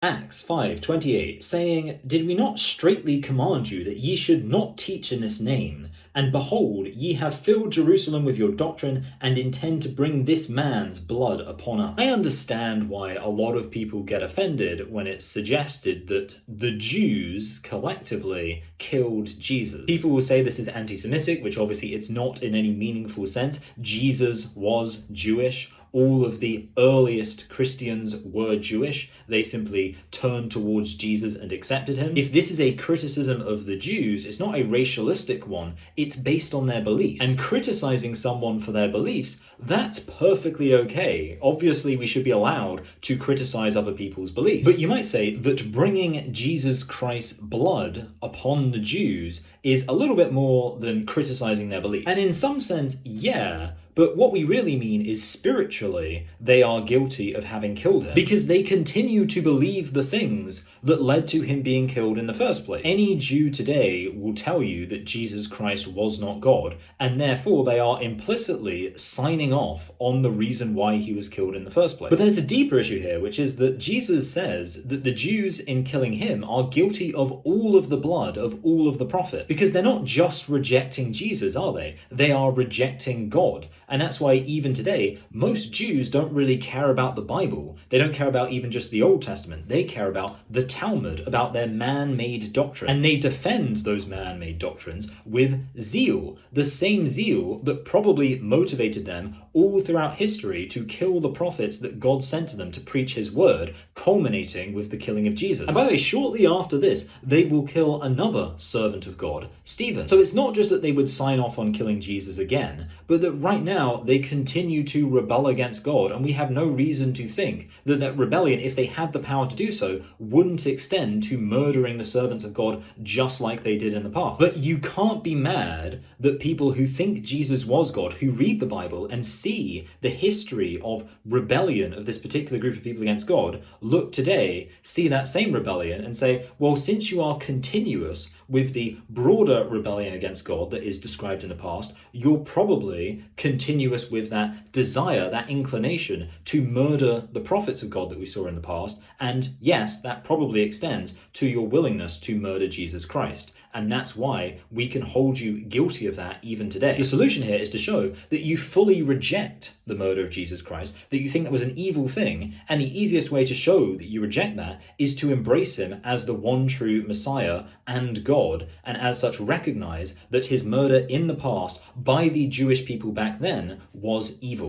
Acts 5:28, saying, Did we not straitly command you that ye should not teach in this name? And behold, ye have filled Jerusalem with your doctrine, and intend to bring this man's blood upon us. I understand why a lot of people get offended when it's suggested that the Jews collectively killed Jesus. People will say this is anti-Semitic, which obviously it's not in any meaningful sense. Jesus was Jewish. All of the earliest Christians were Jewish. They simply turned towards Jesus and accepted him. If this is a criticism of the Jews, it's not a racialistic one. It's based on their beliefs. And criticizing someone for their beliefs, that's perfectly okay. Obviously, we should be allowed to criticize other people's beliefs. But you might say that bringing Jesus Christ's blood upon the Jews is a little bit more than criticizing their beliefs. And in some sense, yeah. But what we really mean is spiritually, they are guilty of having killed him because they continue to believe the things that led to him being killed in the first place. Any Jew today will tell you that Jesus Christ was not God, and therefore they are implicitly signing off on the reason why he was killed in the first place. But there's a deeper issue here, which is that Jesus says that the Jews in killing him are guilty of all of the blood of all of the prophets, because they're not just rejecting Jesus, are they? They are rejecting God. And that's why even today, most Jews don't really care about the Bible. They don't care about even just the Old Testament. They care about the Talmud, about their man-made doctrine. And they defend those man-made doctrines with zeal. The same zeal that probably motivated them all throughout history to kill the prophets that God sent to them to preach his word, culminating with the killing of Jesus. And by the way, shortly after this, they will kill another servant of God, Stephen. So it's not just that they would sign off on killing Jesus again, but that right now they continue to rebel against God, and we have no reason to think that that rebellion, if they had the power to do so, wouldn't extend to murdering the servants of God just like they did in the past. But you can't be mad that people who think Jesus was God, who read the Bible and see the history of rebellion of this particular group of people against God, look today, see that same rebellion and say, well, since you are continuous with the broader rebellion against God that is described in the past, you're probably continuous with that desire, that inclination to murder the prophets of God that we saw in the past. And yes, that probably extends to your willingness to murder Jesus Christ. And that's why we can hold you guilty of that even today. The solution here is to show that you fully reject the murder of Jesus Christ, that you think that was an evil thing, and the easiest way to show that you reject that is to embrace him as the one true Messiah and God, and as such recognize that his murder in the past by the Jewish people back then was evil.